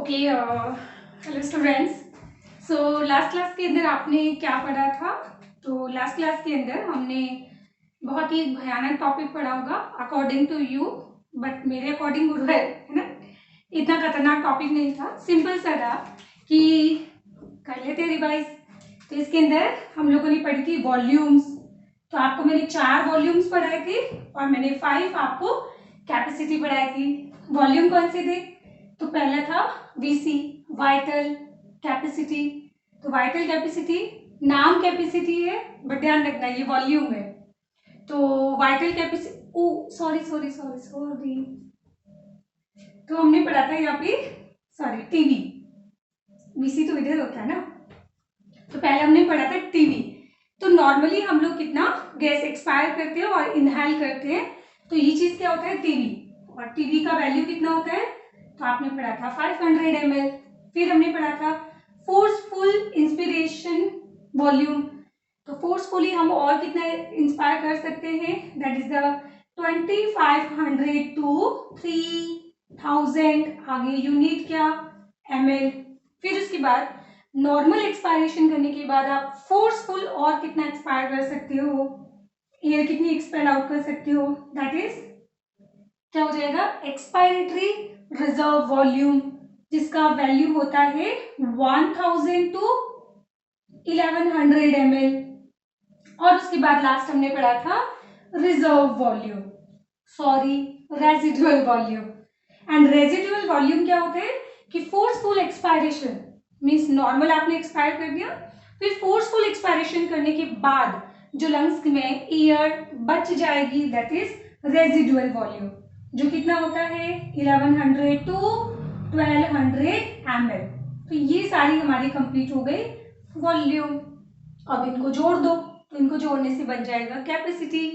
Okay hello students. So last class के अंदर आपने क्या पढ़ा था? तो लास्ट क्लास के अंदर हमने बहुत ही भयानक टॉपिक पढ़ा होगा अकॉर्डिंग टू यू, बट मेरे अकॉर्डिंग गुड है ना। इतना खतरनाक टॉपिक नहीं था, सिंपल सा था कि कर लेते रिवाइज। तो इसके अंदर हम लोगों ने पढ़ी थी वॉल्यूम्स। तो आपको मैंने 4 वॉल्यूम्स पढ़ाए थे और मैंने 5 आपको कैपेसिटी पढ़ाई थी। वॉल्यूम कौन से थे? तो पहला था वीसी, वाइटल कैपेसिटी। तो वाइटल कैपेसिटी नाम कैपेसिटी है, बट ध्यान रखना ये वॉल्यूम है। तो वाइटल कैपेसिटी, ओ सॉरी सॉरी सॉरी सॉरी, तो हमने पढ़ा था यहाँ पे सॉरी टीवी। वीसी तो इधर होता है ना। तो पहले हमने पढ़ा था टीवी। तो नॉर्मली हम लोग कितना गैस एक्सपायर करते हैं और इनहेल करते हैं, तो ये चीज क्या होता है टीवी। और टीवी का वैल्यू कितना होता है? तो आपने पढ़ा था 500 ml। फिर हमने पढ़ा था फोर्सफुल इंस्पिरेशन वॉल्यूम। तो फोर्सफुली हम और कितना इंस्पायर कर सकते हैं? That is the 2500 to 3000। आगे यूनिट क्या? ml। फिर उसके बाद नॉर्मल एक्सपायरेशन करने के बाद आप फोर्सफुल और कितना एक्सपायर कर सकते हो, एयर कितनी एक्सपेल आउट कर सकते हो, दैट इज क्या हो जाएगा? एक्सपायरेटरी रिजर्व वॉल्यूम, जिसका वैल्यू होता है 1000 टू 1100 ml। और उसके बाद लास्ट हमने पढ़ा था reserve volume, sorry residual volume. And residual volume क्या होता है कि फोर्सफुल एक्सपायरेशन मीन्स नॉर्मल आपने एक्सपायर कर दिया, फिर फोर्सफुल एक्सपायरेशन करने के बाद जो लंग्स में एयर बच जाएगी दैट इज रेजिडुअल वॉल्यूम, जो कितना होता है 1100 टू 1200 ml। तो ये सारी हमारी कंप्लीट हो गई वॉल्यूम। अब इनको जोड़ दो, तो इनको जोड़ने से बन जाएगा कैपेसिटी।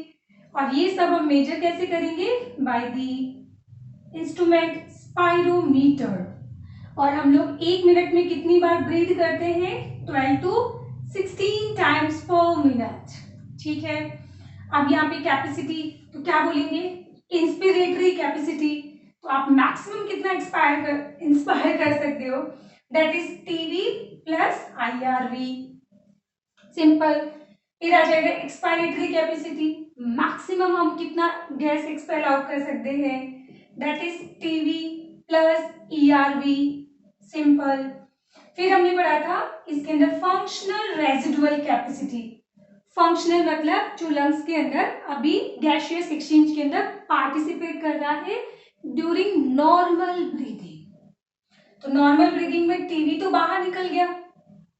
और ये सब हम मेजर कैसे करेंगे? By the instrument spirometer. और हम लोग 1 मिनट में कितनी बार ब्रीथ करते हैं? 12 टू 16 टाइम्स पर मिनट। ठीक है। अब यहाँ पे कैपेसिटी तो क्या बोलेंगे? Inspiratory capacity. तो आप मैक्सिमम कितना इंस्पायर कर सकते हो? That is TV plus IRV, simple. फिर आ जाएगा एक्सपायरेटरी कैपेसिटी, मैक्सिमम हम कितना गैस एक्सपेल आउट कर सकते हैं, that is TV plus ERV, simple. फिर हमने पढ़ा था इसके अंदर फंक्शनल रेजिडुअल कैपेसिटी। फंक्शनल मतलब जो लंग्स के अंदर अभी गैसियस एक्सचेंज के अंदर पार्टिसिपेट कर रहा है ड्यूरिंग नॉर्मल ब्रीदिंग। तो नॉर्मल ब्रीदिंग में टीवी तो बाहर निकल गया,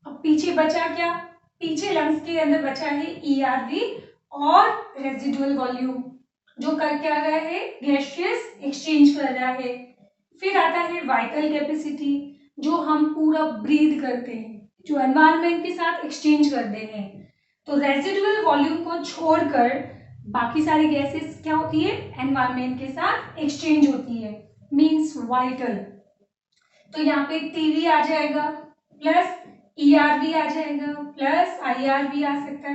अब पीछे बचा क्या? पीछे लंग्स के अंदर बचा है ईआरवी और रेजिडुअल वॉल्यूम, जो कर क्या रहा है? गैसियस एक्सचेंज कर रहा है। फिर आता है वाइटल कैपेसिटी, जो हम पूरा ब्रीद करते हैं, जो एनवायरनमेंट के साथ एक्सचेंज करते हैं। तो रेजिडुअल वॉल्यूम को छोड़कर बाकी सारी गैसेस क्या होती है? एनवायरनमेंट के साथ एक्सचेंज होती है, मींस वाइटल। तो यहाँ पे टीवी आ जाएगा प्लस ईआरवी आ जाएगा प्लस आईआरवी आ सकता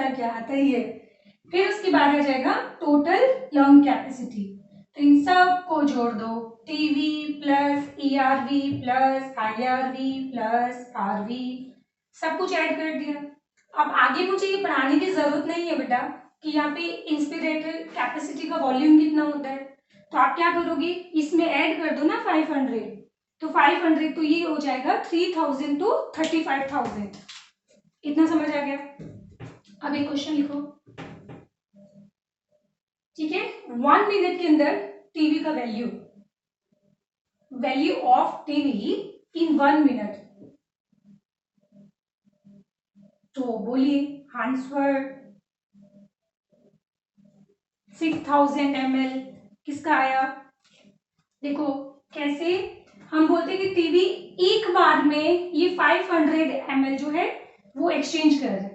है क्या? आता ही है। फिर उसके बाद आ जाएगा टोटल लंग कैपेसिटी। तो इन सब को जोड़ दो, TV plus ERV plus IRV plus RV, सब कुछ ऐड कर दिया। अब आगे मुझे ये पढ़ाने की जरूरत नहीं है बेटा कि यहाँ पे इंस्पिरेटरी कैपेसिटी का वॉल्यूम कितना होता है। तो आप क्या करोगे? इसमें ऐड कर दो ना 500, तो 500 तो ये हो जाएगा 3000 टू 35,000। इतना समझ आ गया? अब एक क्वेश्चन लिखो, ठीक है। 1 मिनट के अंदर टीवी का value of TV in 1 minute, तो बोलिए आंसर। 6000 ml किसका आया? देखो कैसे हम बोलते कि टीवी एक बार में ये 500 ml जो है वो एक्सचेंज कर रहे हैं।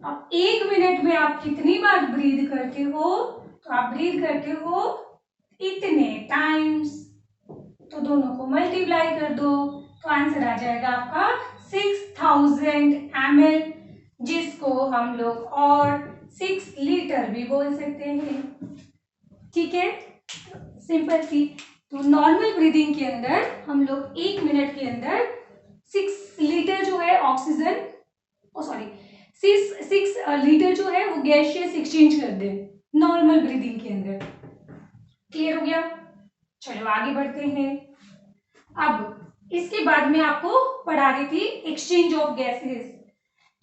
अब 1 मिनट में आप कितनी बार ब्रीद करते हो? तो आप ब्रीद करते हो इतने टाइम्स, तो दोनों को मल्टीप्लाई कर दो, तो आंसर आ जाएगा आपका 6000 ml, जिसको हम लोग और 6 लीटर भी बोल सकते हैं। ठीक है, सिंपल सी। तो नॉर्मल ब्रीदिंग के अंदर हम लोग 1 मिनट के अंदर 6 लीटर जो है ऑक्सीजन, सॉरी 6 लीटर जो है वो गैसियस एक्सचेंज कर दे नॉर्मल ब्रीदिंग के अंदर। क्लियर हो गया? चलो आगे बढ़ते हैं। अब इसके बाद में आपको पढ़ा रही थी एक्सचेंज ऑफ गैसेस।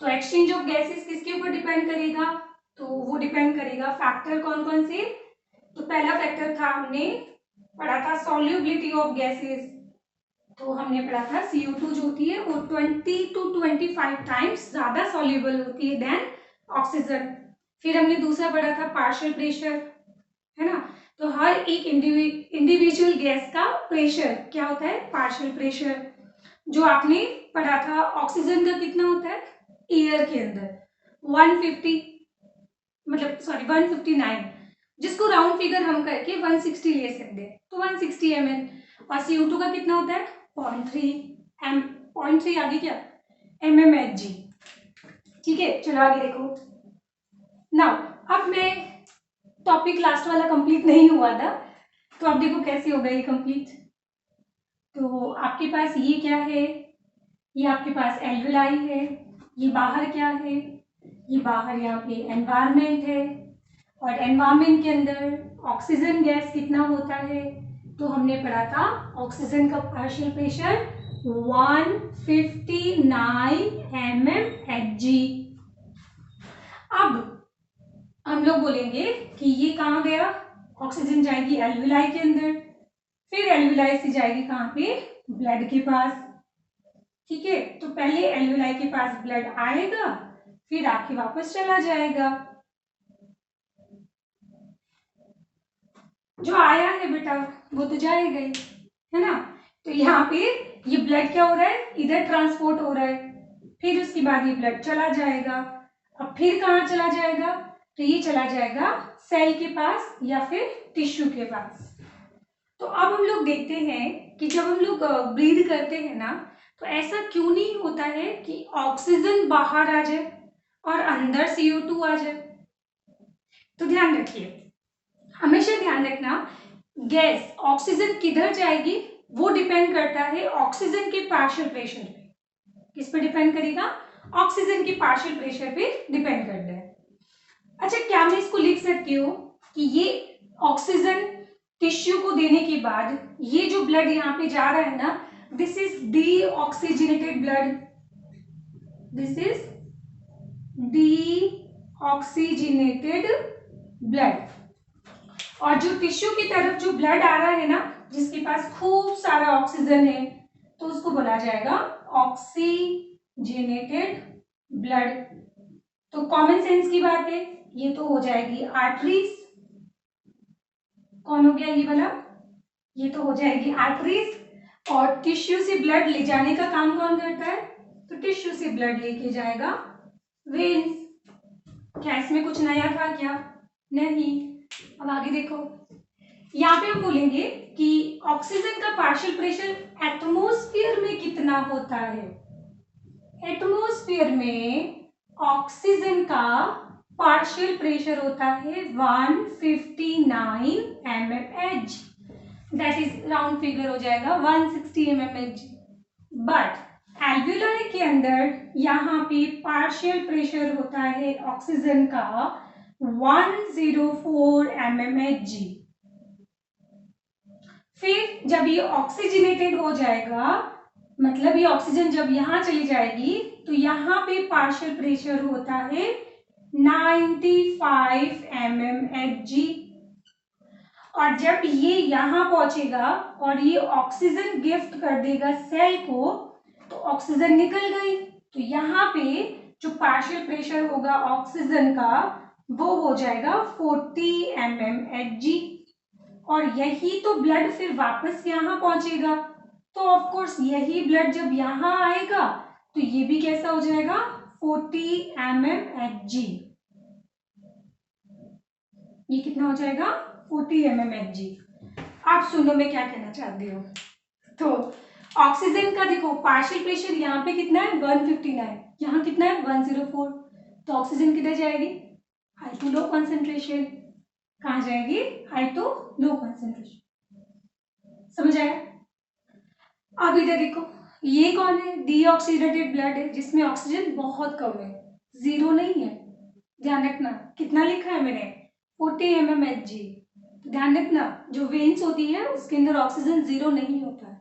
तो एक्सचेंज ऑफ गैसेस किसके ऊपर डिपेंड करेगा? तो वो डिपेंड करेगा फैक्टर कौन कौन से। तो पहला फैक्टर था, हमने पढ़ा था सॉल्युबिलिटी ऑफ गैसेस। तो हमने पढ़ा था CO2 जो होती है वो 20 to 25 टाइम्स ज्यादा सॉल्युबल होती है देन ऑक्सीजन। फिर हमने दूसरा पढ़ा था पार्शियल प्रेशर, है ना। तो हर एक इंडिविजुअल गैस का प्रेशर क्या होता है? Partial pressure. जो आपने पढ़ा था ऑक्सीजन का कितना होता है एयर के अंदर? 150, मतलब सॉरी 159, जिसको राउंड फिगर हम करके 160 ले सकते हैं, तो 160 ml। और CO2 का कितना होता है? 0.3 आगे क्या? mmHg। ठीक है, चलो आगे देखो। नाउ अब मैं टॉपिक लास्ट वाला कंप्लीट नहीं हुआ था, तो अब देखो कैसे होगा ये कंप्लीट। तो आपके पास ये क्या है? ये आपके पास एल्वेलाई है। ये बाहर क्या है? ये बाहर यहाँ पे एनवायरमेंट है। और एनवायरमेंट के अंदर ऑक्सीजन गैस कितना होता है? तो हमने पढ़ा था ऑक्सीजन का पार्शियल प्रेशर 159 mmHg। अब हम लोग बोलेंगे कि ये कहाँ गया? ऑक्सीजन जाएगी एल्वेलाई के अंदर, फिर एल्वेलाई से जाएगी कहाँ पे? ब्लड के पास। ठीक है, तो पहले एल्वेलाई के पास ब्लड आएगा, फिर आके वापस चला जाएगा। जो आया है बेटा वो तो जाएगा ही, है ना। तो यहाँ पे ये ब्लड क्या हो रहा है? इधर ट्रांसपोर्ट हो रहा है, फिर उसके बाद ये ब्लड चला जाएगा। अब फिर कहाँ चला जाएगा? तो ये चला जाएगा सेल के पास या फिर टिश्यू के पास। तो अब हम लोग देखते हैं कि जब हम लोग ब्रीथ करते हैं ना, तो ऐसा क्यों नहीं होता है कि ऑक्सीजन बाहर आ जाए और अंदर CO2 आ जाए। तो ध्यान रखिए, हमेशा ध्यान रखना, गैस ऑक्सीजन किधर जाएगी वो डिपेंड करता है ऑक्सीजन के पार्शियल प्रेशर पे। किस पे डिपेंड करेगा? ऑक्सीजन के पार्शियल प्रेशर पे डिपेंड करता है। अच्छा, क्या मैं इसको लिख सकती हूँ कि ये ऑक्सीजन टिश्यू को देने के बाद ये जो ब्लड यहाँ पे जा रहा है ना, this is deoxygenated blood, this is deoxygenated blood. और जो टिश्यू की तरफ जो ब्लड आ रहा है ना, जिसके पास खूब सारा ऑक्सीजन है, तो उसको बोला जाएगा ऑक्सीजनेटेड ब्लड। तो कॉमन सेंस की बात है, ये तो हो जाएगी आर्टरीज। कौन हो गया ये वाला? ये तो हो जाएगी आर्टरीज। और टिश्यू से ब्लड ले जाने का काम कौन करता है? तो टिश्यू से ब्लड लेके जाएगा वेन्स। क्या इसमें कुछ नया था क्या? नहीं। अब आगे देखो, यहाँ पे हम बोलेंगे कि ऑक्सीजन का पार्शियल प्रेशर एटमॉस्फेयर में कितना होता है। एटमॉस्फेयर में ऑक्सीजन का पार्शियल प्रेशर होता है 159 mmHg, that is round figure हो जाएगा 160 mmHg। बट एल्वेलाई के अंदर यहाँ पे पार्शियल प्रेशर होता है ऑक्सीजन का 104 mmHg। फिर जब ये ऑक्सीजनेटेड हो जाएगा, मतलब ये ऑक्सीजन जब यहां चली जाएगी, तो यहाँ पे पार्शियल प्रेशर होता है 95 mmHg। और जब ये यहां पहुंचेगा और ये ऑक्सीजन गिफ्ट कर देगा सेल को, तो ऑक्सीजन निकल गई, तो यहाँ पे जो पार्शियल प्रेशर होगा ऑक्सीजन का वो हो जाएगा 40 mmHg। और यही तो ब्लड फिर वापस यहाँ पहुंचेगा, तो ऑफ कोर्स यही ब्लड जब यहाँ आएगा तो ये भी कैसा हो जाएगा? 40 mmHg। ये कितना हो जाएगा? 40 mmHg। आप सुनो मैं क्या कहना चाहती हूँ। तो ऑक्सीजन का देखो पार्शियल प्रेशर यहाँ पे कितना है? 159, यहाँ कितना है? 104। तो ऑक्सीजन किधर जाएगी? High to low concentration. कहाँ जाएगी? High to low concentration. समझ आया? अब इधर देखो, ये कौन है? डीऑक्सीडेटेड ब्लड है जिसमें ऑक्सीजन बहुत कम है, जीरो नहीं है। ध्यान रखना कितना लिखा है मैंने, 40 mmHg। ध्यान रखना जो वेन्स होती है उसके अंदर ऑक्सीजन जीरो नहीं होता है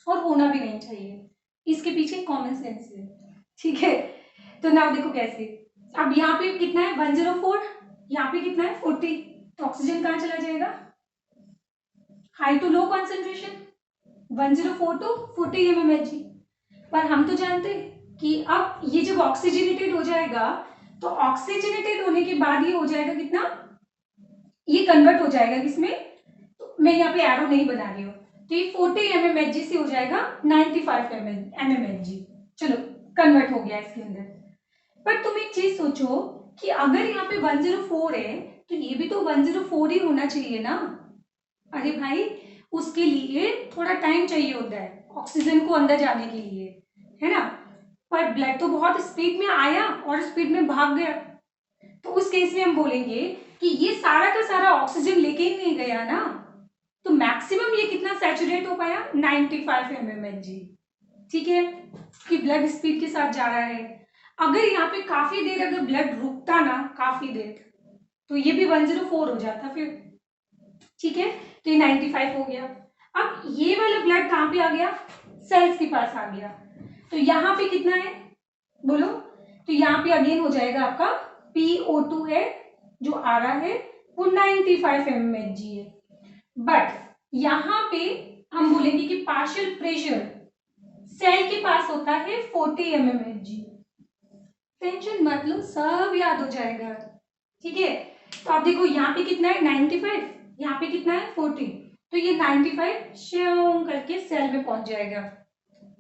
और होना भी नहीं चाहिए, इसके पीछे कॉमन सेंस है। ठीक है, तो नाउ देखो कैसे। अब यहाँ पे कितना है 104, यहाँ पे कितना है 40, तो ऑक्सीजन कहाँ चला जाएगा? High to low concentration 104 to 40 mmHg। पर हम तो जानते हैं कि अब ये जब ऑक्सीजनेटेड हो जाएगा तो ऑक्सीजनेटेड होने के बाद ये हो जाएगा कितना, ये कन्वर्ट हो जाएगा किसमें, तो मैं यहाँ पे एरो नहीं बना रही हूँ, तो ये 40 mmHg से हो जाएगा 95 mmHg। चलो कन्वर्ट हो गया इसके अंदर। पर तुम एक चीज सोचो कि अगर यहाँ पे 104 है तो ये भी तो 104 ही होना चाहिए ना। अरे भाई उसके लिए थोड़ा टाइम चाहिए होता है ऑक्सीजन को अंदर जाने के लिए, है ना। पर ब्लड तो बहुत स्पीड में आया और स्पीड में भाग गया, तो उस केस में हम बोलेंगे कि ये सारा का सारा ऑक्सीजन लेके ही नहीं गया ना, तो मैक्सिमम ये कितना सैचुरेट हो पाया 95 mmHg। ठीक है, कि ब्लड स्पीड के साथ जा रहा है। अगर यहाँ पे काफी देर अगर ब्लड रुकता ना, काफी देर, तो ये भी 104 हो जाता फिर। ठीक है, तो ये 95 हो गया। अब ये वाला ब्लड कहाँ पे आ गया? सेल्स के पास आ गया, तो यहाँ पे कितना है बोलो? तो यहाँ पे अगेन हो जाएगा आपका PO2 है जो आ रहा है वो 95 mmHg है। बट यहाँ पे हम बोलेंगे कि पार्शियल प्रेशर सेल के पास होता है 40 mmHg। टेंशन मत लो, सब याद हो जाएगा। ठीक है, तो आप देखो यहाँ पे कितना है 95, यहाँ पे कितना है 40, तो ये 95 श्यों करके सेल में पहुंच जाएगा।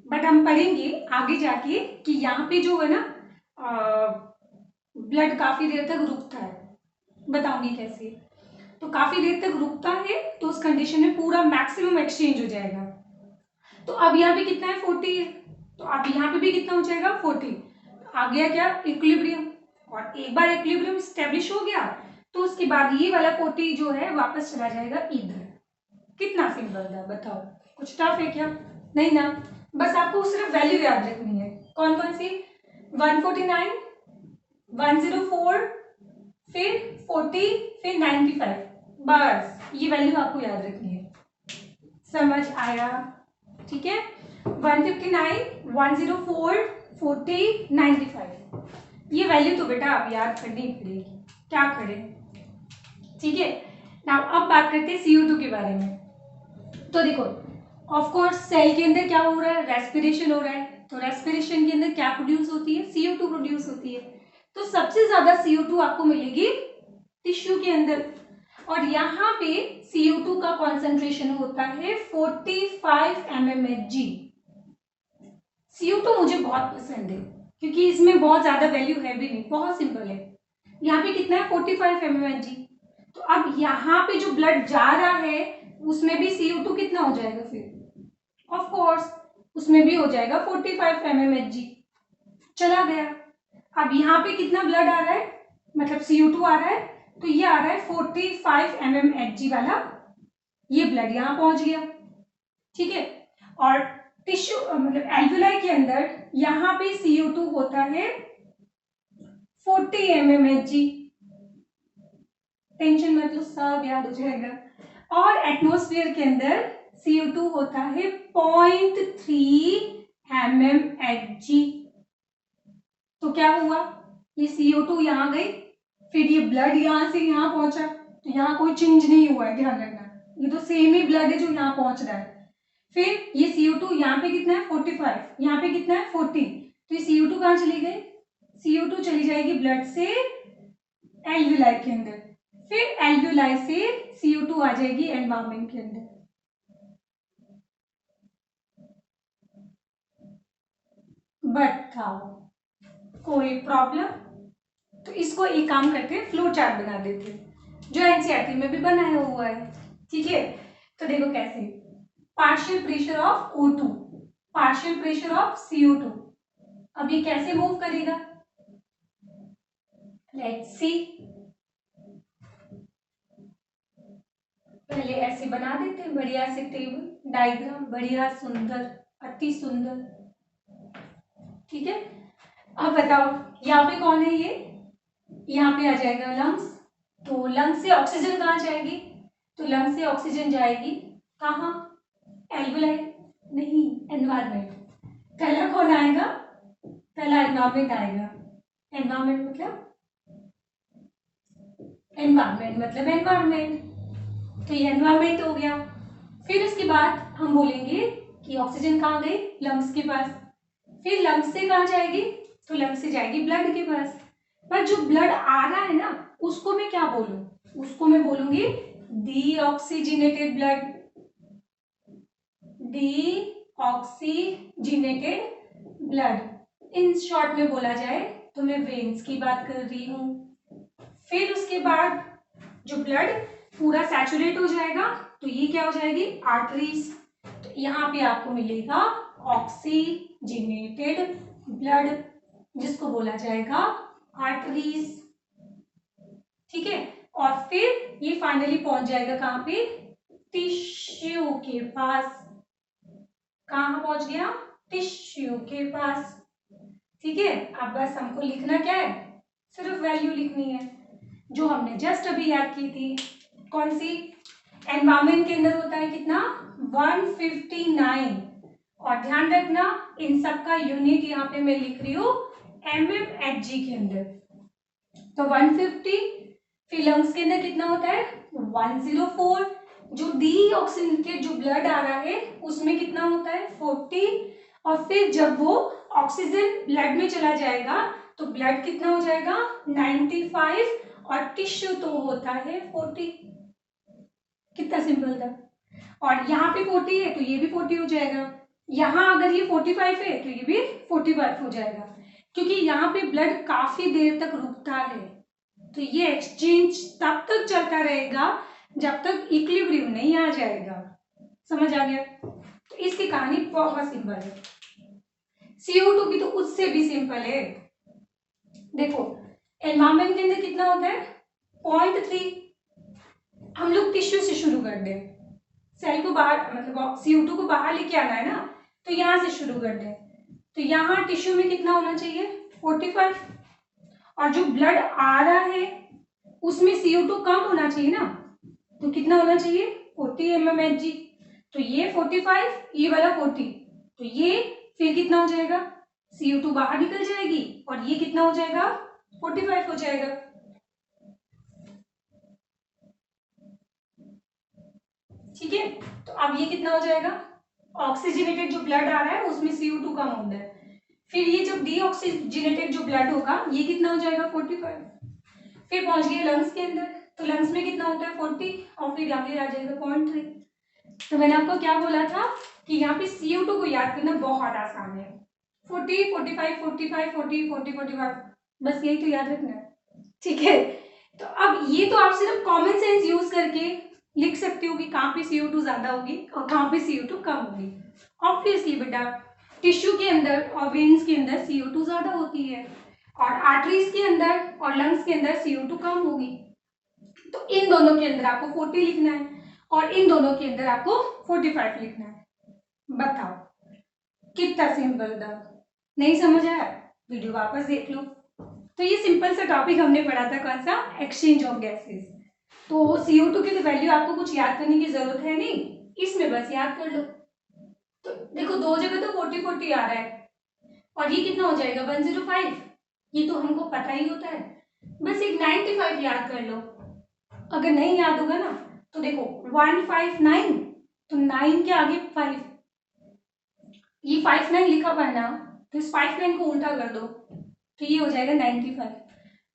बट हम पढ़ेंगे आगे जाके कि यहाँ पे जो है ना ब्लड काफी देर तक रुकता है, बताऊंगी कैसे। तो काफी देर तक रुकता है तो उस कंडीशन में पूरा मैक्सिमम एक्सचेंज हो जाएगा। तो अब यहाँ पे कितना है 40 है, तो अब यहाँ पे भी कितना हो जाएगा 40। आ गया क्या इक्विलिब्रियम, और एक बार इक्विलिब्रियम स्टेब्लिश हो गया तो उसके बाद ये वाला 40 जो है वापस चला जाएगा इधर। कितना सिंपल था बताओ, कुछ टफ है क्या? नहीं ना, बस आपको सिर्फ वैल्यू याद रखनी है। कौन कौन सी? 149, 104, फिर 40, फिर 95, बस ये वैल्यू आपको याद रखनी है। समझ आया? ठीक है, 159, 104, 40, 95, ये वैल्यू तो बेटा आप याद करनी पड़ेगी, क्या करें। ठीक है, नाउ अब बात करते हैं CO2 के बारे में। तो देखो ऑफ कोर्स सेल के अंदर क्या हो रहा है, रेस्पिरेशन हो रहा है, तो रेस्पिरेशन के अंदर क्या प्रोड्यूस होती है? CO2 प्रोड्यूस होती है। तो सबसे ज्यादा CO2 आपको मिलेगी टिश्यू के अंदर, और यहाँ पे CO2 का कॉन्सेंट्रेशन होता है 45 mmHg। CO2 मुझे बहुत पसंद है क्योंकि इसमें बहुत ज्यादा वैल्यू है भी नहीं, बहुत सिंपल है। यहाँ पे कितना है 45 mmHg, तो अब यहाँ पे जो ब्लड जा रहा है उसमें भी CO2 कितना हो जाएगा फिर? ऑफ कोर्स उसमें भी हो जाएगा 45 mmHg, चला गया। अब यहाँ पे कितना ब्लड आ रहा है, मतलब CO2 आ रहा है, तो ये आ रहा है 45 mmHg वाला, ये ब्लड यहाँ पहुंच गया। ठीक है, और टिश्यू मतलब एल्वुलाई के अंदर यहाँ पे CO2 होता है 40 mmHg। टेंशन मत लो, सब याद हो जाएगा। और एटमॉस्फेयर के अंदर CO2 होता है 0.3 mmHg। तो क्या हुआ, ये CO2 यहाँ गई, फिर ये ब्लड यहाँ से यहाँ पहुंचा, तो यहाँ कोई चेंज नहीं हुआ है, ध्यान रखना, ये तो सेम ही ब्लड है जो यहाँ पहुंच रहा है। फिर ये CO2 यहाँ पे कितना है 45, यहाँ पे कितना है 40, तो ये CO2 कहाँ चली गई? CO2 चली जाएगी ब्लड से एल्वुलाई के अंदर, फिर एल्वुलाई से CO2 आ जाएगी एनवायरमेंट के अंदर। बताओ कोई प्रॉब्लम? तो इसको एक काम करते हैं, फ्लो चार्ट बना देते हैं जो एनसीईआरटी में भी बनाया हुआ है। ठीक है, तो देखो कैसे, partial pressure of O2, partial pressure of CO2, अब ये कैसे मूव करेगा, लेट्स सी। पहले ऐसे बना देते हैं बढ़िया से टेबल डायग्राम बढ़िया, सुंदर, अति सुंदर। ठीक है, अब बताओ यहाँ पे कौन है ये, यहाँ पे आ जाएगा लंग्स। तो लंग्स से ऑक्सीजन कहाँ जाएगी, तो लंग्स से ऑक्सीजन जाएगी कहाँ, एल्वुलाई, नहीं एनवायरमेंट। पहला कौन आएगा, पहला एनवायरमेंट आएगा। एनवायरमेंट मतलब एनवायरमेंट, तो ये एनवायरमेंट हो गया। फिर उसके बाद हम बोलेंगे कि ऑक्सीजन कहाँ गई, लंग्स के पास। फिर लंग्स से कहाँ जाएगी, तो लंग्स से जाएगी ब्लड के पास। पर जो ब्लड आ रहा है ना, उसको मैं क्या बोलूं, उसको मैं बोलूंगी deoxygenated blood, deoxygenated blood. In short में बोला जाए तो मैं वेन्स की बात कर रही हूं। फिर उसके बाद जो ब्लड पूरा सैचुरेट हो जाएगा तो ये क्या हो जाएगी, आर्टरीज। तो यहाँ पे आपको मिलेगा ऑक्सीजिनेटेड ब्लड, जिसको बोला जाएगा आर्टरीज। ठीक है, और फिर ये फाइनली पहुंच जाएगा कहाँ पे, टिश्यू के पास। कहाँ पहुंच गया, टिश्यू के पास। ठीक है, अब बस हमको लिखना क्या है, सिर्फ वैल्यू लिखनी है जो हमने जस्ट अभी याद की थी। कौन सी, एनवायरमेंट के अंदर होता है कितना, 159। और ध्यान रखना इन सब का यूनिट यहाँ पे मैं लिख रही हूँ mmHg के अंदर। तो 150, फिर लंग्स के अंदर कितना होता है 104, जो डीऑक्सीजनेटेड जो ब्लड आ रहा है उसमें कितना होता है 40, और फिर जब वो ऑक्सीजन ब्लड में चला जाएगा तो ब्लड कितना हो जाएगा 95, और टिश्यू तो होता है 40। कितना सिंपल था। और यहाँ पे 40 है तो ये भी 40 हो जाएगा, यहाँ अगर ये 45 है तो ये भी 45 हो जाएगा, क्योंकि यहाँ पे ब्लड काफी देर तक रुकता है। तो ये एक्सचेंज तब तक चलता रहेगा जब तक इक्विलिब्रियम नहीं आ जाएगा। समझ आ गया। तो इसकी कहानी बहुत सिंपल है। CO2 की तो उससे भी सिंपल है। देखो एनवायरमेंट के अंदर कितना होता है 0.3। हम लोग टिश्यू से शुरू कर दें, सेल को बाहर मतलब CO2 को बाहर लेके आना है ना, तो यहां से शुरू कर दें। तो यहाँ टिश्यू में कितना होना चाहिए 45, और जो ब्लड आ रहा है उसमें CO2 कम होना चाहिए ना, तो कितना होना चाहिए 40 mmHg। तो ये 45, ये वाला 40, तो ये फिर कितना हो जाएगा, CO2 बाहर निकल जाएगी और ये कितना हो जाएगा 45 हो जाएगा। ठीक है, तो अब ये कितना हो जाएगा, ऑक्सीजनेटेड जो ब्लड आ रहा है उसमें CO2 कम होता है। फिर ये जब डीऑक्सीजनेटेड जो ब्लड होगा ये कितना हो जाएगा 45। फिर पहुंच गए लंग्स के अंदर, तो लंग्स में कितना होता है 40, और फिर आगे आ जाएगा 0.3। तो मैंने आपको क्या बोला था कि यहाँ पे CO2 को याद करना बहुत आसान है, 40 45 45 40 40 45, बस यही तो याद रखना है। ठीक है, तो अब ये तो आप सिर्फ कॉमन सेंस यूज करके लिख सकते हो कि कहाँ पे CO2 ज्यादा होगी और कहाँ पे CO2 कम होगी। ऑब्वियसली बेटा टिश्यू के अंदर और वेन्स के अंदर CO2 ज्यादा होती है, और आर्टरीज के अंदर और लंग्स के अंदर CO2 कम होगी। तो इन दोनों के अंदर आपको 40 लिखना है और इन दोनों के अंदर आपको 45 लिखना है। बताओ कितना सिंपल था। नहीं समझ आया, वीडियो वापस देख लो। तो ये सिंपल सा टॉपिक हमने पढ़ा था, कौन सा, एक्सचेंज ऑफ गैसेस। तो CO2 की तो वैल्यू आपको कुछ याद करने की जरूरत है नहीं, इसमें बस याद कर लो। तो देखो दो जगह तो 40 40 आ रहा है, और ये कितना हो जाएगा 105, ये तो हमको पता ही होता है। बस एक 95 याद कर लो। अगर नहीं याद होगा ना तो देखो 159, तो 9 के आगे 5, ये 59 लिखा हुआ है ना, तो इस 59 को उल्टा कर दो तो ये हो जाएगा 95।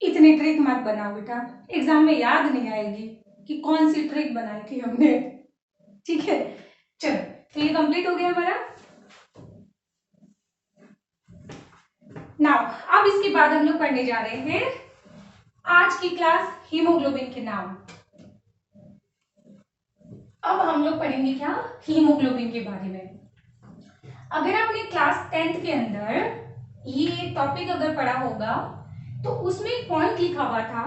इतनी ट्रिक मत बनाओ बेटा, एग्जाम में याद नहीं आएगी कि कौन सी ट्रिक बनाई थी हमने। ठीक है, चलो तो ये कंप्लीट हो गया हमारा। नाउ अब इसके बाद हम लोग पढ़ने जा रहे हैं आज की क्लास हीमोग्लोबिन के नाम। अब हम लोग पढ़ेंगे क्या, हीमोग्लोबिन के बारे में। अगर आपने क्लास 10th के अंदर ये टॉपिक अगर पढ़ा होगा तो उसमें एक पॉइंट लिखा हुआ था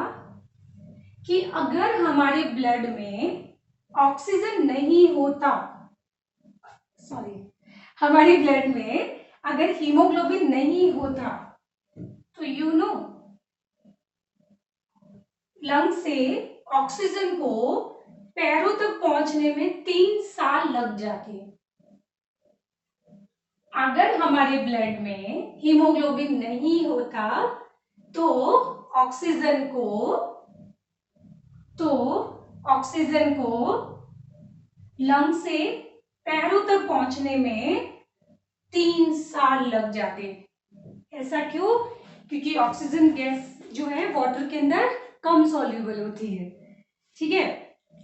कि अगर हमारे ब्लड में ऑक्सीजन नहीं होता, सॉरी, हमारे ब्लड में अगर हीमोग्लोबिन नहीं होता तो यू नो लंग से ऑक्सीजन को पैरों तक पहुंचने में 3 साल लग जाते हैं। अगर हमारे ब्लड में हीमोग्लोबिन नहीं होता तो ऑक्सीजन को लंग से पैरों तक पहुंचने में 3 साल लग जाते। ऐसा क्यों? क्योंकि ऑक्सीजन गैस जो है वाटर के अंदर कम सॉल्युबल होती है, ठीक है।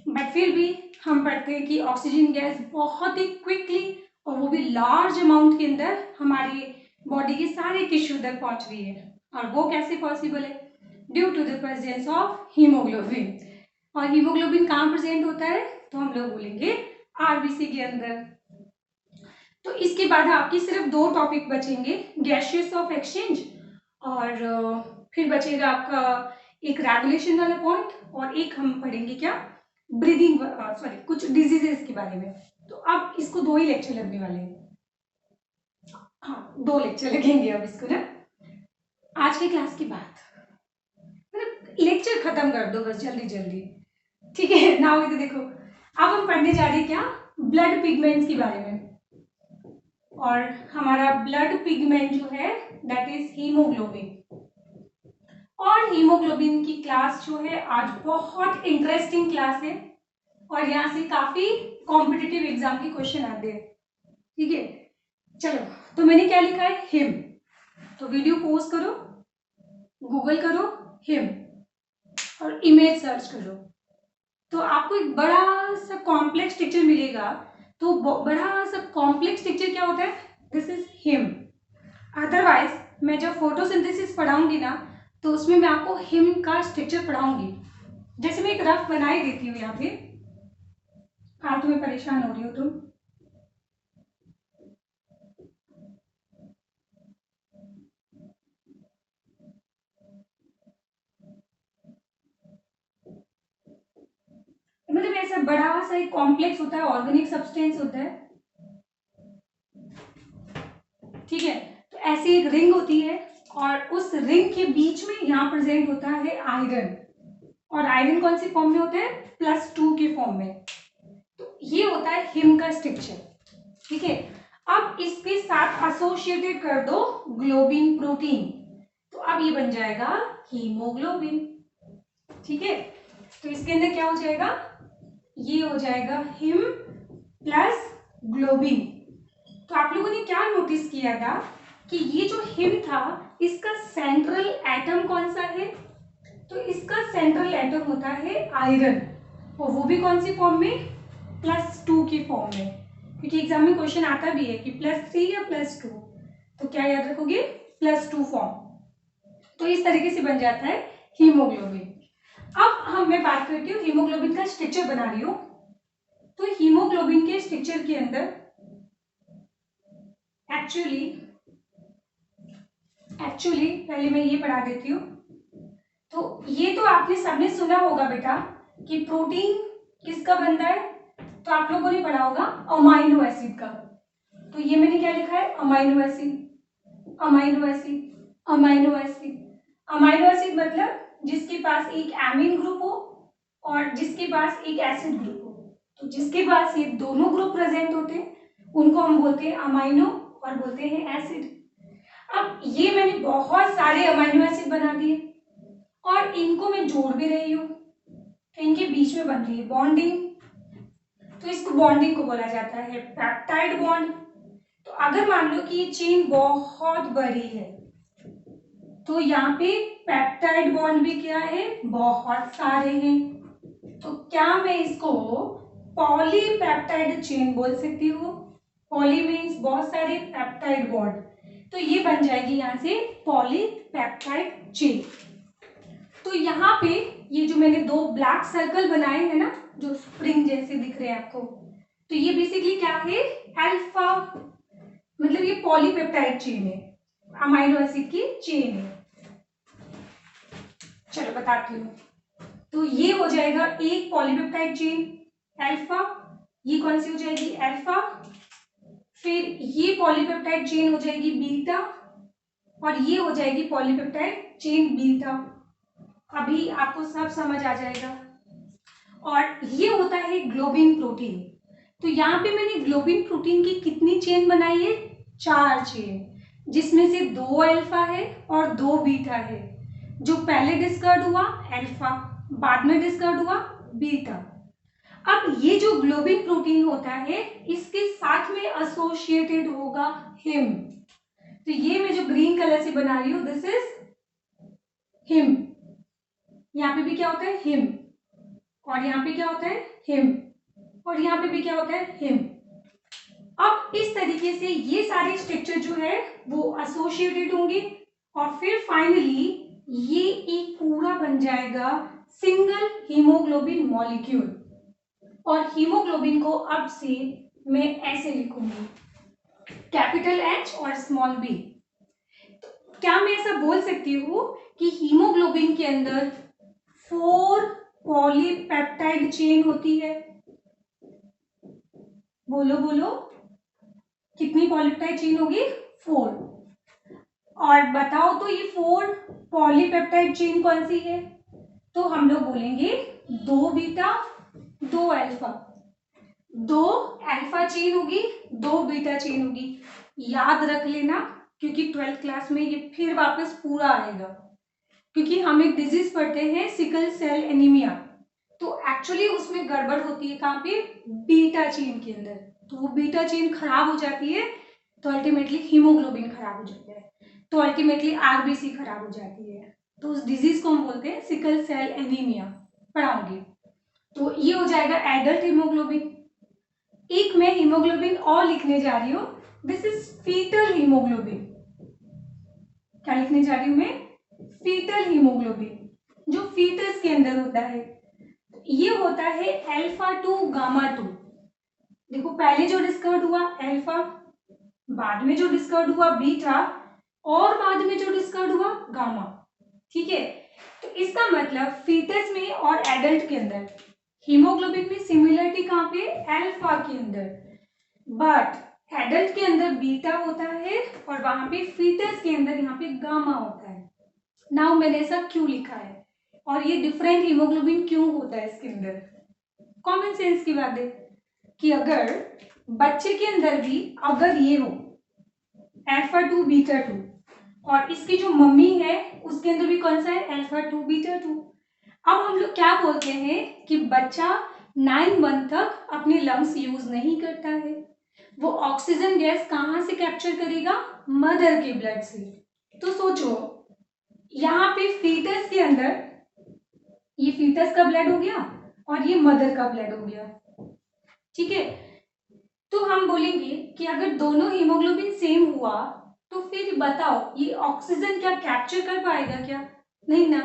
बट फिर भी हम पढ़ते हैं कि ऑक्सीजन गैस बहुत ही क्विकली और वो भी लार्ज अमाउंट के अंदर हमारी बॉडी के सारे टिश्यू तक पहुंच रही है। और वो कैसे पॉसिबल है? Due to the presence of haemoglobin. और हीमोग्लोबिन कहाँ प्रेजेंट होता है? तो हम लोग बोलेंगे आरबीसी के अंदर। तो इसके बाद आपकी सिर्फ 2 टॉपिक बचेंगे, गैसियस ऑफ एक्सचेंज और फिर बचेगा आपका एक रेगुलेशन वाला पॉइंट और एक हम पढ़ेंगे क्या, ब्रीदिंग सॉरी कुछ डिजीजेस के बारे में। तो अब इसको 2 ही लेक्चर लगने वाले हैं। हाँ 2 लेक्चर लगेंगे अब इसको ना, आज की क्लास के बाद मतलब लेक्चर खत्म कर दो बस जल्दी जल्दी, ठीक है ना। तो देखो अब हम पढ़ने जा रहे हैं क्या, ब्लड पिगमेंट्स के बारे में। और हमारा ब्लड पिगमेंट जो है दैट इज हीमोग्लोबिन। और हीमोग्लोबिन की क्लास जो है आज बहुत इंटरेस्टिंग क्लास है और यहाँ से काफी कॉम्पिटिटिव एग्जाम के क्वेश्चन आते हैं, ठीक है। चलो तो मैंने क्या लिखा है, हिम। तो वीडियो पॉज करो, गूगल करो हिम और इमेज सर्च करो, तो आपको एक बड़ा सा कॉम्प्लेक्स पिक्चर मिलेगा। तो बड़ा सा कॉम्प्लेक्स पिक्चर क्या होता है, दिस इज हिम। अदरवाइज मैं जब फोटोसिंथेसिस पढ़ाऊंगी ना तो उसमें मैं आपको हिम का स्ट्रक्चर पढ़ाऊंगी। जैसे मैं एक रफ बना ही देती हूँ यहाँ पे, फालतू में परेशान हो रही हो तुम। मतलब ऐसा बड़ा सा एक कॉम्प्लेक्स होता है, ऑर्गेनिक सब्सटेंस होता है, ठीक है। तो ऐसी एक रिंग होती है और उस रिंग के बीच में यहाँ प्रेजेंट होता है आयरन। और आयरन कौन सी फॉर्म में होता है, +2 के फॉर्म में। तो ये होता है हिम का स्ट्रक्चर, ठीक है। अब इसके साथ एसोसिएटेड कर दो ग्लोबिन प्रोटीन, तो अब ये बन जाएगा हीमोग्लोबिन, ठीक है। तो इसके अंदर क्या हो जाएगा, ये हो जाएगा हिम प्लस ग्लोबिन। तो आप लोगों ने क्या नोटिस किया था कि ये जो हिम था इसका सेंट्रल एटम कौन सा है, तो इसका सेंट्रल एटम होता है आयरन, और वो भी कौन सी फॉर्म में, +2 की फॉर्म में। क्योंकि एग्जाम में क्वेश्चन आता भी है कि +3 या +2, तो क्या याद रखोगे, +2 फॉर्म। तो इस तरीके से बन जाता है हीमोग्लोबिन। अब मैं बात करती हूँ हीमोग्लोबिन का स्ट्रक्चर बना रही हूँ। तो हीमोग्लोबिन के स्ट्रक्चर के अंदर एक्चुअली पहले मैं ये पढ़ा देती हूँ। तो ये तो आपने सबने सुना होगा बेटा कि प्रोटीन किसका बनता है, तो आप लोगों ने पढ़ा होगा अमाइनो एसिड का। तो ये मैंने क्या लिखा है, amino acid, amino acid, amino acid. Amino acid मतलब जिसके पास एक एमीन ग्रुप हो और जिसके पास एक एसिड ग्रुप हो। तो जिसके पास ये दोनों ग्रुप प्रेजेंट होते हैं उनको हम बोलते हैं अमाइनो और बोलते हैं एसिड। अब ये मैंने बहुत सारे अमाइनो एसिड बना दिए और इनको मैं जोड़ भी रही हूँ, तो इनके बीच में बन रही है बॉन्डिंग। तो इसको बॉन्डिंग को बोला जाता है पेप्टाइड बॉन्ड। तो अगर मान लो कि ये चेन बहुत बड़ी है तो यहाँ पे पेप्टाइड बॉन्ड भी क्या है, बहुत सारे हैं। तो क्या मैं इसको पॉलीपेप्टाइड चेन बोल सकती हूँ। पॉली मीन्स बहुत सारे, पेप्टाइड बॉन्ड, तो ये बन जाएगी यहाँ से पॉलीपेप्टाइड चेन। तो यहाँ पे ये जो मैंने 2 ब्लैक सर्कल बनाए हैं ना, जो स्प्रिंग जैसे दिख रहे हैं आपको, तो ये बेसिकली क्या है, अल्फा, मतलब ये पॉलीपेप्टाइड चेन है, अमाइनो एसिड की चेन है। चलो बताती हूँ। तो ये हो जाएगा एक पॉलीपेप्टाइड चेन अल्फा, ये कौन सी हो जाएगी, अल्फा, फिर ये पॉलीपेप्टाइड चेन हो जाएगी बीटा और ये हो जाएगी पॉलीपेप्टाइड चेन बीटा। अभी आपको सब समझ आ जाएगा। और ये होता है ग्लोबिन प्रोटीन। तो यहाँ पे मैंने ग्लोबिन प्रोटीन की कितनी चेन बनाई है? 4 चेन, जिसमें से 2 अल्फा है और 2 बीटा है। जो पहले डिस्कर्ड हुआ अल्फा, बाद में डिस्कर्ड हुआ बीटा। अब ये जो ग्लोबिन प्रोटीन होता है इसके साथ में एसोसिएटेड होगा हिम। तो ये मैं जो ग्रीन कलर से बना रही हूं दिस इज हिम। यहाँ पे भी क्या होता है? हिम। और यहाँ पे क्या होता है? हिम। और यहाँ पे भी क्या होता है? हिम। अब इस तरीके से ये सारे स्ट्रक्चर जो है वो एसोसिएटेड होंगे और फिर फाइनली ये एक पूरा बन जाएगा सिंगल हीमोग्लोबिन मॉलिक्यूल। और हीमोग्लोबिन को अब से मैं ऐसे लिखूंगी, कैपिटल H और स्मॉल b। क्या मैं ऐसा बोल सकती हूँ कि हीमोग्लोबिन के अंदर 4 पॉलीपेप्टाइड चेन होती है? बोलो बोलो, कितनी पॉलीपेप्टाइड चेन होगी? 4। और बताओ तो ये 4 पॉलीपेप्टाइड चेन कौन सी है? तो हम लोग बोलेंगे 2 बीटा 2 अल्फा। 2 अल्फा चेन होगी, 2 बीटा चेन होगी। याद रख लेना, क्योंकि 12th क्लास में ये फिर वापस पूरा आएगा। क्योंकि हम एक डिजीज पढ़ते हैं सिकल सेल एनीमिया, तो एक्चुअली उसमें गड़बड़ होती है कहाँ पे? बीटा चेन के अंदर। तो वो बीटा चेन खराब हो जाती है तो अल्टीमेटली हीमोग्लोबिन खराब हो जाता है, तो अल्टीमेटली आरबीसी खराब हो जाती है। तो उस डिजीज को हम बोलते हैं सिकल सेल एनीमिया। पढ़ाऊंगी। तो ये हो जाएगा एडल्ट हीमोग्लोबिन। एक मैं हीमोग्लोबिन और लिखने जा रही हूँ, दिस इज फीटल हीमोग्लोबिन। क्या लिखने जा रही हूँ मैं? फीटल हीमोग्लोबिन, जो फीटस के अंदर होता है। ये होता है अल्फा 2 गामा 2। देखो पहले जो डिस्कवर्ड हुआ अल्फा, बाद में जो डिस्कवर्ड हुआ बीटा, और बाद में जो डिस्कवर्ड हुआ गामा। ठीक है, तो इसका मतलब फीटस में और एडल्ट के अंदर हीमोग्लोबिन में सिमिलरिटी कहाँ पे? अल्फा के अंदर। बट एडल्ट के अंदर बीटा होता है और वहां पे फीटस के अंदर यहाँ पे गामा होता है। नाउ मैंने ऐसा क्यों लिखा है और ये डिफरेंट हीमोग्लोबिन क्यों होता है इसके अंदर? कॉमन सेंस की बात है कि अगर बच्चे के अंदर भी अगर ये हो अल्फा 2 बीटा 2 और इसकी जो मम्मी है उसके अंदर भी कौन सा है? Alpha 2 beta 2। अब हम लोग क्या बोलते हैं कि बच्चा 9 मंथ तक अपने लंग्स यूज नहीं करता है। वो ऑक्सीजन गैस कहां से कैप्चर करेगा? मदर के ब्लड से। तो सोचो यहाँ पे फीटस के अंदर ये फीटस का ब्लड हो गया और ये मदर का ब्लड हो गया। ठीक है, तो हम बोलेंगे कि अगर दोनों हीमोग्लोबिन सेम हुआ तो फिर बताओ ये ऑक्सीजन क्या कैप्चर कर पाएगा क्या? नहीं ना।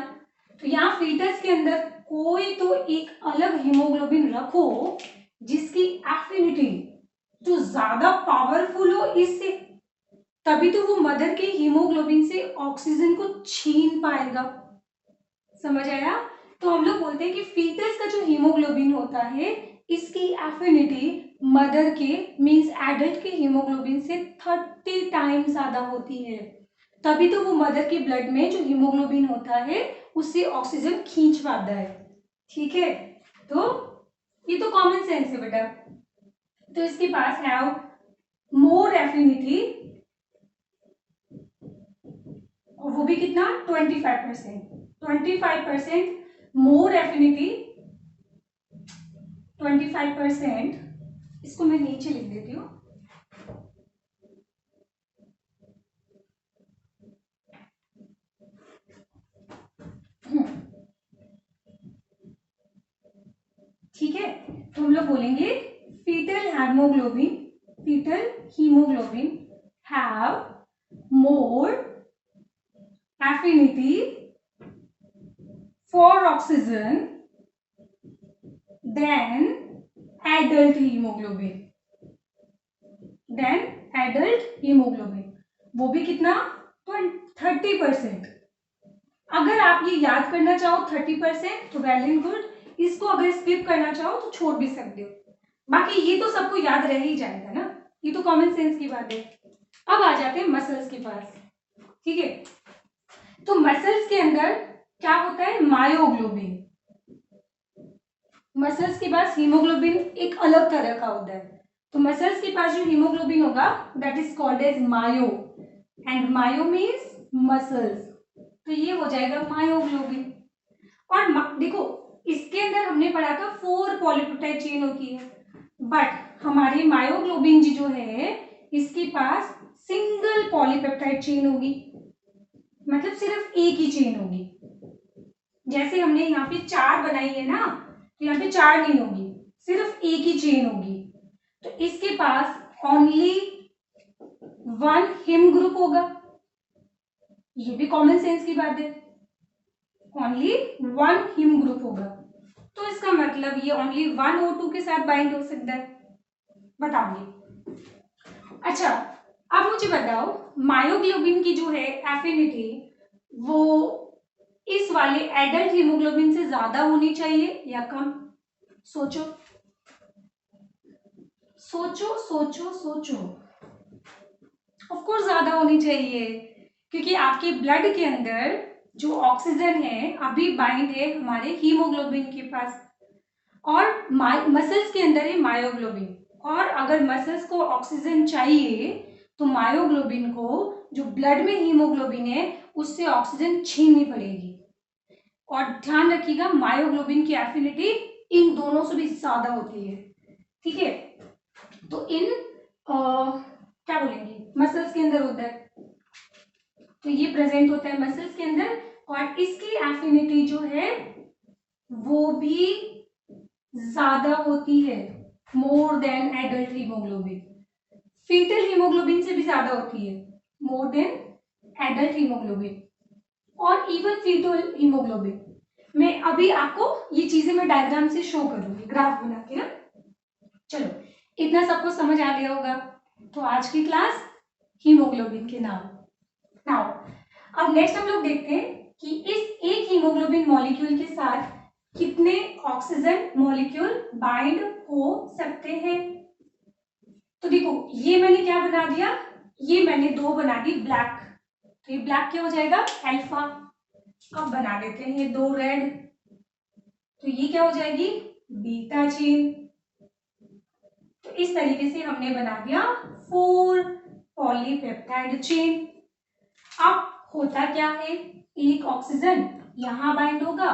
तो यहाँ फीटस के अंदर कोई तो एक अलग हीमोग्लोबिन रखो जिसकी एफिनिटी जो ज्यादा पावरफुल हो इससे, तभी तो वो मदर के हीमोग्लोबिन से ऑक्सीजन को छीन पाएगा। समझ आया? तो हम लोग बोलते हैं कि फीटस का जो हीमोग्लोबिन होता है इसकी एफिनिटी मदर के मींस एडल्ट के हीमोग्लोबिन से 30 टाइम्स ज्यादा होती है। तभी तो वो मदर के ब्लड में जो हीमोग्लोबिन होता है उससे ऑक्सीजन खींच पाता है। ठीक है, तो ये तो कॉमन सेंस है बेटा। तो इसके पास हैव मोर एफिनिटी, और वो भी कितना? 25% मोर एफिनिटी 25%। इसको मैं नीचे लिख देती हूँ। ठीक है, तो हम लोग बोलेंगे foetal haemoglobin have more affinity for oxygen than adult haemoglobin. वो भी कितना? 30%। अगर आप ये याद करना चाहो 30% तो वेल एंड गुड, इसको अगर स्किप करना चाहो तो छोड़ भी सकते हो। बाकी ये तो सबको याद रह ही जाएगा ना, ये तो कॉमन सेंस की बात है। अब आ जाते हैं मसल्स के पास, ठीक है। तो मसल्स के अंदर क्या होता है, मायोग्लोबिन। मसल्स के पास हीमोग्लोबिन एक अलग तरह का होता है। तो मसल्स के पास जो हीमोग्लोबिन होगा that is called as myo, and myo means muscles, तो ये हो जाएगा मायोग्लोबिन। और देखो इसके अंदर हमने पढ़ा था 4 पॉलीपेप्टाइड चेन होती है, बट हमारी मायोग्लोबिन जो है इसके पास सिंगल पॉलीपेप्टाइड चेन होगी, मतलब सिर्फ एक ही चेन होगी। जैसे हमने यहाँ पे 4 बनाई है ना, तो यहाँ पे 4 नहीं होगी, सिर्फ एक ही चेन होगी। तो इसके पास ओनली 1 हिम ग्रुप होगा, ये भी कॉमन सेंस की बात है, ओनली 1 हिम ग्रुप होगा। तो इसका मतलब ये ओनली 1 O2 के साथ बाइंड हो सकता है, बताओगे। अच्छा अब मुझे बताओ मायोग्लोबिन की जो है एफिनिटी वो इस वाले एडल्ट हीमोग्लोबिन से ज्यादा होनी चाहिए या कम? सोचो सोचो सोचो सोचो। ऑफ कोर्स ज्यादा होनी चाहिए, क्योंकि आपके ब्लड के अंदर जो ऑक्सीजन है अभी बाइंड है हमारे हीमोग्लोबिन के पास, और मसल्स के अंदर है मायोग्लोबिन, और अगर मसल्स को ऑक्सीजन चाहिए तो मायोग्लोबिन को जो ब्लड में हीमोग्लोबिन है उससे ऑक्सीजन छीननी पड़ेगी। और ध्यान रखिएगा मायोग्लोबिन की एफिनिटी इन दोनों से भी ज्यादा होती है, ठीक है। तो इन क्या बोलेंगे मसल्स के अंदर होता है, तो ये प्रेजेंट होता है मसल्स के अंदर, और इसकी एफिनिटी जो है वो भी ज्यादा होती है, more than adult haemoglobin. Foetal haemoglobin से भी ज्यादा होती है, मोर देन एडल्ट हीमोग्लोबिन, और इवन फीटल हीमोग्लोबिन। मैं अभी आपको ये चीजें मैं डायग्राम से शो करूंगी, ग्राफ बना के ना। चलो इतना सबको समझ आ गया होगा। तो आज की क्लास हीमोग्लोबिन के नाम। नाउ अब नेक्स्ट हम लोग देखते हैं कि इस एक हीमोग्लोबिन मॉलिक्यूल के साथ कितने ऑक्सीजन मॉलिक्यूल बाइंड हो सकते हैं। तो देखो ये मैंने क्या बना दिया, ये मैंने 2 बना दी ब्लैक, तो ये ब्लैक क्या हो जाएगा अल्फा। अब बना देते हैं ये 2 रेड, तो ये क्या हो जाएगी बीटा चेन। तो इस तरीके से हमने बना दिया 4 पॉलीपेप्टाइड चेन। अब होता क्या है, एक ऑक्सीजन यहां बाइंड होगा,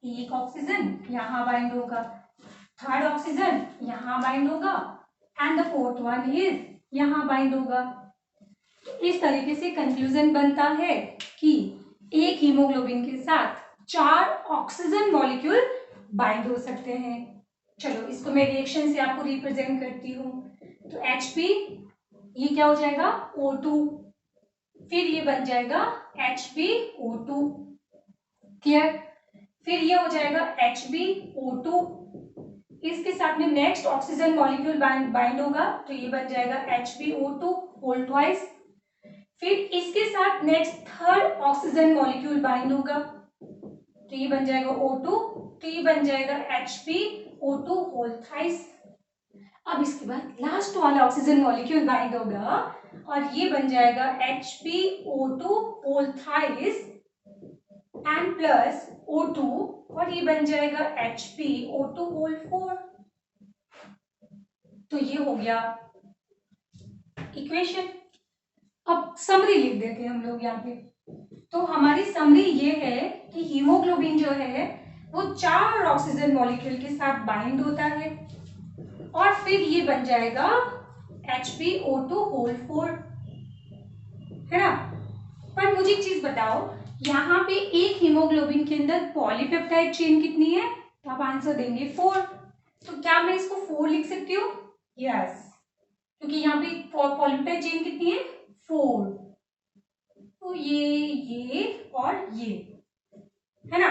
एक ऑक्सीजन यहां बाइंड होगा, थर्ड ऑक्सीजन यहां बाइंड होगा, and the fourth one is यहां बाइंड होगा। तो इस तरीके से कंक्लूजन बनता है कि एक हीमोग्लोबिन के साथ 4 ऑक्सीजन मॉलिक्यूल बाइंड हो सकते हैं। चलो इसको मैं रिएक्शन से आपको रिप्रेजेंट करती हूँ। तो Hp ये क्या हो जाएगा O2, फिर ये बन जाएगा HbO2, क्लियर। फिर ये हो जाएगा HbO2, इसके साथ में नेक्स्ट ऑक्सीजन मॉलिक्यूल बाइंड होगा, तो ये बन जाएगा HbO2 होल ट्वाइस। फिर इसके साथ next third oxygen molecule bind होगा, तो ये बन जाएगा O2, तो ये बन जाएगा HbO2 होल थ्राइस। अब इसके बाद लास्ट वाला ऑक्सीजन मॉलिक्यूल बाइंड होगा और ये बन जाएगा HbO2 whole thrice and plus O2, और ये बन जाएगा HbO2 होल 4। तो ये हो गया इक्वेशन। अब समरी लिख देते हैं हम लोग यहाँ पे। तो हमारी समरी ये है कि हीमोग्लोबिन जो है वो 4 ऑक्सीजन मॉलिक्यूल के साथ बाइंड होता है और फिर ये बन जाएगा HbO2 होल 4, है ना। पर मुझे एक चीज बताओ, यहाँ पे एक हीमोग्लोबिन के अंदर पॉलीपेप्टाइड चेन कितनी है, तो आप आंसर देंगे 4। तो क्या मैं इसको 4 लिख सकती हूँ? यस, क्योंकि यहाँ पे पॉलीपेप्टाइड चेन कितनी है 4। तो ये और ये, है ना।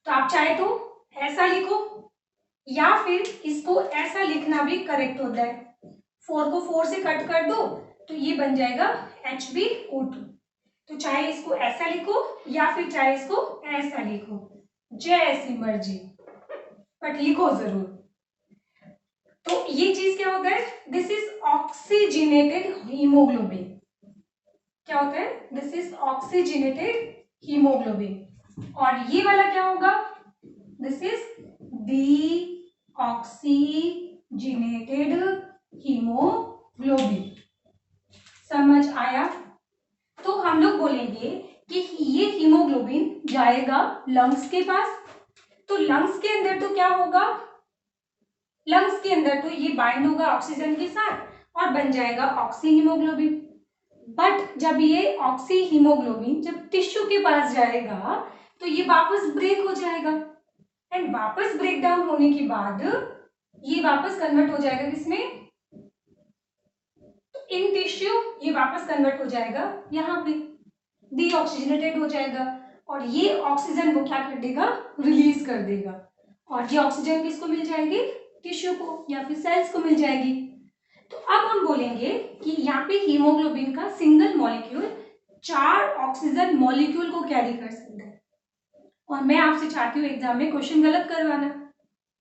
तो आप चाहे तो ऐसा लिखो या फिर इसको ऐसा लिखना भी करेक्ट होता है। 4 को 4 से कट कर दो तो ये बन जाएगा HbO2। तो चाहे इसको ऐसा लिखो या फिर चाहे इसको ऐसा लिखो, जैसी मर्जी, बट लिखो जरूर। तो ये चीज क्या होता है, दिस इज ऑक्सीजनेटेड हीमोग्लोबिन। क्या होता है, दिस इज ऑक्सीजनेटेड हीमोग्लोबिन। और ये वाला क्या होगा, दिस इज डीऑक्सीजनेटेड हीमोग्लोबिन। समझ आया? तो हम लोग बोलेंगे कि ये हीमोग्लोबिन जाएगा लंग्स के पास, तो लंग्स के अंदर तो क्या होगा, लंग्स के अंदर तो ये बाइंड होगा ऑक्सीजन के साथ और बन जाएगा ऑक्सी हीमोग्लोबिन। बट जब ये ऑक्सी हीमोग्लोबिन जब टिश्यू के पास जाएगा तो ये वापस ब्रेक हो जाएगा, एंड वापस ब्रेक डाउन होने के बाद ये वापस कन्वर्ट हो जाएगा किसमें, इन टिश्यू, ये वापस कन्वर्ट हो जाएगा यहाँ पे, डीऑक्सीजनेटेड हो जाएगा, और ये ऑक्सीजन वो क्या कर देगा, रिलीज कर देगा, और ये ऑक्सीजन किसको मिल जाएगी, टिश्यू को या फिर सेल्स को मिल जाएगी। तो अब हम बोलेंगे कि यहाँ पे हीमोग्लोबिन का सिंगल मॉलिक्यूल 4 ऑक्सीजन मॉलिक्यूल को कैरी कर सकता है। और मैं आपसे चाहती हूँ एग्जाम में क्वेश्चन गलत करवाना।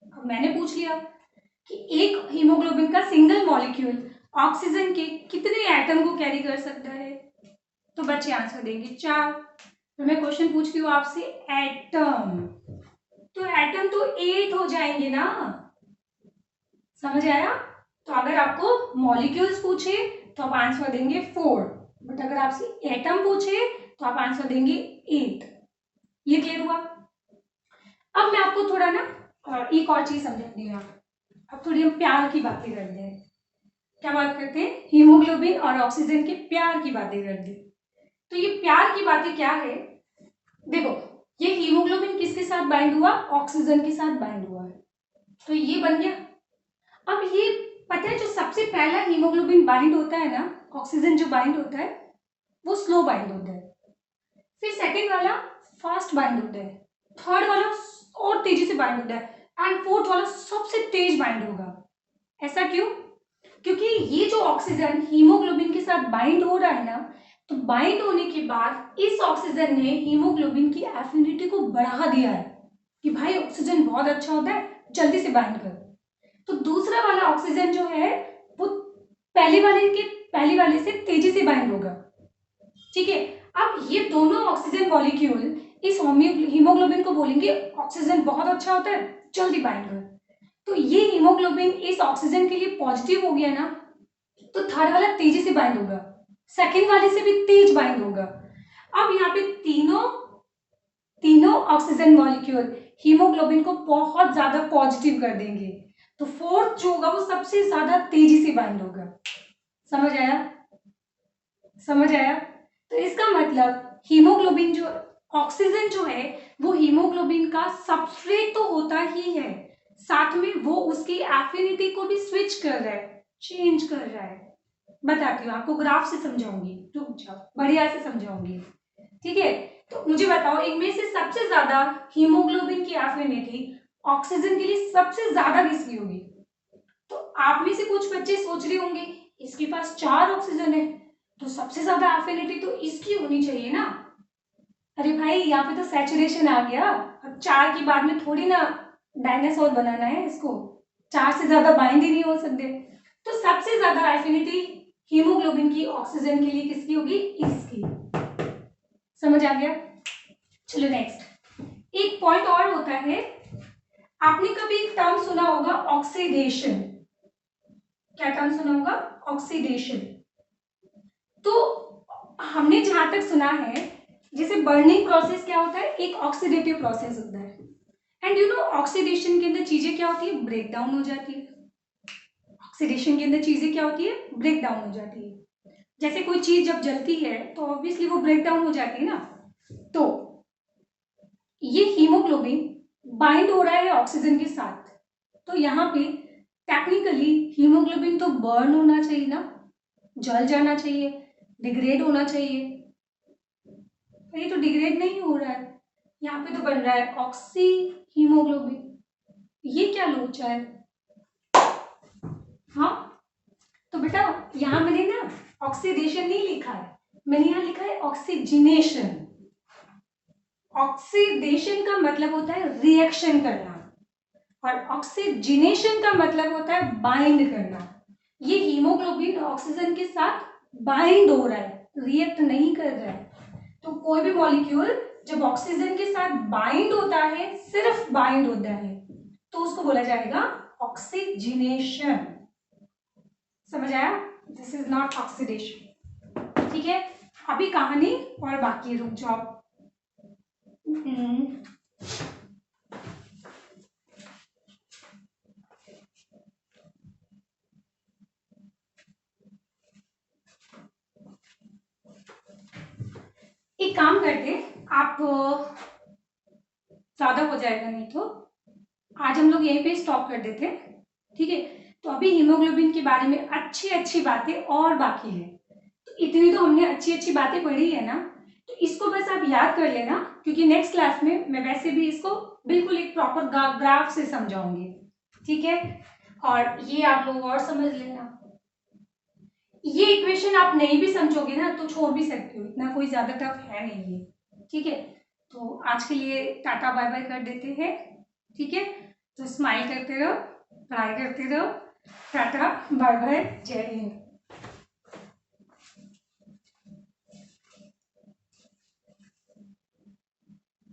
अब मैंने पूछ लिया कि एक हीमोग्लोबिन का सिंगल मॉलिक्यूल ऑक्सीजन के कितने एटम को कैरी कर सकता है, तो बच्चे आंसर देंगे 4। तो मैं क्वेश्चन पूछती हूँ आपसे, एटम, तो एटम तो 8 हो जाएंगे ना, समझ आया? तो अगर आपको मॉलिक्यूल्स पूछे तो आप आंसर देंगे 4, बट अगर आपसे एटम पूछे तो आप आंसर देंगे 8। ये क्लियर हुआ? अब मैं आपको थोड़ा ना एक और चीज समझाती हूँ। अब थोड़ी हम प्यार की बातें करते हैं। क्या बात करते हैं, हीमोग्लोबिन और ऑक्सीजन के प्यार की बातें करते हैं। तो ये प्यार की बातें क्या है, देखो ये हीमोग्लोबिन किसके साथ बाइंड हुआ, ऑक्सीजन के साथ बाइंड हुआ है, तो ये बन गया। अब ये पता है जो सबसे पहला हीमोग्लोबिन बाइंड होता है ना, ऑक्सीजन जो बाइंड होता है वो स्लो बाइंड होता है, फिर सेकंड वाला फास्ट बाइंड होता है, थर्ड वाला और तेजी से बाइंड होता है, एंड फोर्थ वाला सबसे तेज बाइंड होगा। ऐसा क्यों? क्योंकि ये जो ऑक्सीजन हीमोग्लोबिन के साथ बाइंड हो रहा है ना, तो बाइंड होने के बाद इस ऑक्सीजन ने हीमोग्लोबिन की एफिनिटी को बढ़ा दिया है कि भाई ऑक्सीजन बहुत अच्छा होता है, जल्दी से बाइंड कर। तो दूसरा वाला ऑक्सीजन जो है वो पहले वाले से तेजी से बाइंड होगा, ठीक है। अब ये दोनों ऑक्सीजन मॉलिक्यूल इस हीमोग्लोबिन को बोलेंगे ऑक्सीजन बहुत अच्छा होता है, जल्दी बाइंड कर। तो ये हीमोग्लोबिन इस ऑक्सीजन के लिए पॉजिटिव हो गया ना, तो थर्ड वाला तेजी से बाइंड होगा, सेकंड वाले से भी तेज बाइंड होगा। अब यहाँ पे तीनों ऑक्सीजन मॉलिक्यूल हीमोग्लोबिन को बहुत ज्यादा पॉजिटिव कर देंगे, तो फोर्थ जो होगा वो सबसे ज्यादा तेजी से बाइंड होगा। समझ आया? समझ आया? तो इसका मतलब हीमोग्लोबिन जो ऑक्सीजन जो है वो हीमोग्लोबिन का सबस्ट्रेट तो होता ही है, साथ में वो उसकी एफिनिटी को भी स्विच कर रहा है, चेंज कर रहा है। बताती हूँ आपको, ग्राफ से समझाऊंगी, रुक जाओ, बढ़िया से समझाऊंगी, ठीक है। तो मुझे बताओ इनमें से सबसे ज्यादा हीमोग्लोबिन की एफिनिटी ऑक्सीजन के लिए सबसे ज्यादा किसकी होगी? तो आप में से कुछ बच्चे सोच रहे होंगे इसके पास 4 ऑक्सीजन है, तो सबसे ज्यादा एफिनिटी तो इसकी होनी चाहिए ना। अरे भाई यहाँ पे तो सैचुरेशन आ गया, अब 4 के बाद में थोड़ी ना डायनासोर बनाना है इसको, 4 से ज्यादा बाइंड ही नहीं हो सकते। तो सबसे ज्यादा एफिनिटी हीमोग्लोबिन की ऑक्सीजन के लिए किसकी होगी? इसकी। समझ आ गया? चलो नेक्स्ट, एक पॉइंट और होता है, आपने कभी एक टर्म सुना होगा ऑक्सीडेशन। क्या टर्म सुना होगा? ऑक्सीडेशन। तो हमने जहां तक सुना है जैसे बर्निंग प्रोसेस क्या होता है, एक ऑक्सीडेटिव प्रोसेस होता है, एंड यू नो ऑक्सीडेशन के अंदर चीजें क्या होती है, ब्रेक डाउन हो जाती है। ऑक्सीडेशन के अंदर चीजें क्या होती है, ब्रेक डाउन हो जाती है। जैसे कोई चीज जब जलती है तो ऑब्वियसली वो ब्रेक डाउन हो जाती है ना। तो ये हीमोग्लोबिन बाइंड हो रहा है ऑक्सीजन के साथ, तो यहाँ पे टेक्निकली हीमोग्लोबिन तो बर्न होना चाहिए ना, जल जाना चाहिए, डिग्रेड होना चाहिए। ये तो डिग्रेड नहीं हो रहा है, यहाँ पे तो बन रहा है ऑक्सी हीमोग्लोबिन। ये क्या लोचा है? हाँ, तो बेटा यहाँ मैंने ना ऑक्सीडेशन नहीं लिखा है, मैंने यहाँ लिखा है ऑक्सीजनेशन। ऑक्सीडेशन का मतलब होता है रिएक्शन करना, और ऑक्सीजनेशन का मतलब होता है बाइंड करना। ये हीमोग्लोबिन ऑक्सीजन के साथ बाइंड हो रहा है, रिएक्ट नहीं कर रहा है। तो कोई भी मॉलिक्यूल जब ऑक्सीजन के साथ बाइंड होता है, सिर्फ बाइंड होता है, तो उसको बोला जाएगा ऑक्सीजनेशन। समझ आया? This is not oxidation. ठीक है, अभी कहानी और बाकी रुक जाओ। एक काम करते, आप ज्यादा हो जाएगा नहीं तो आज हम लोग यहीं पे स्टॉप कर देते। ठीक है, तो अभी हीमोग्लोबिन के बारे में अच्छी अच्छी बातें और बाकी है। तो इतनी तो हमने अच्छी अच्छी बातें पढ़ी है ना, तो इसको बस आप याद कर लेना, क्योंकि नेक्स्ट क्लास में मैं वैसे भी इसको बिल्कुल एक प्रॉपर ग्राफ से समझाऊंगी। ठीक है, और ये आप लोग और समझ लेना। ये इक्वेशन आप नहीं भी समझोगे ना तो छोड़ भी सकते हो, इतना कोई ज्यादा टफ है नहीं ये। ठीक है, तो आज के लिए टाटा बाय बाय कर देते हैं। ठीक है, तो स्माइल करते रहो, पढ़ाई करते रहो। टाटा बाय बाय, जय हिंद।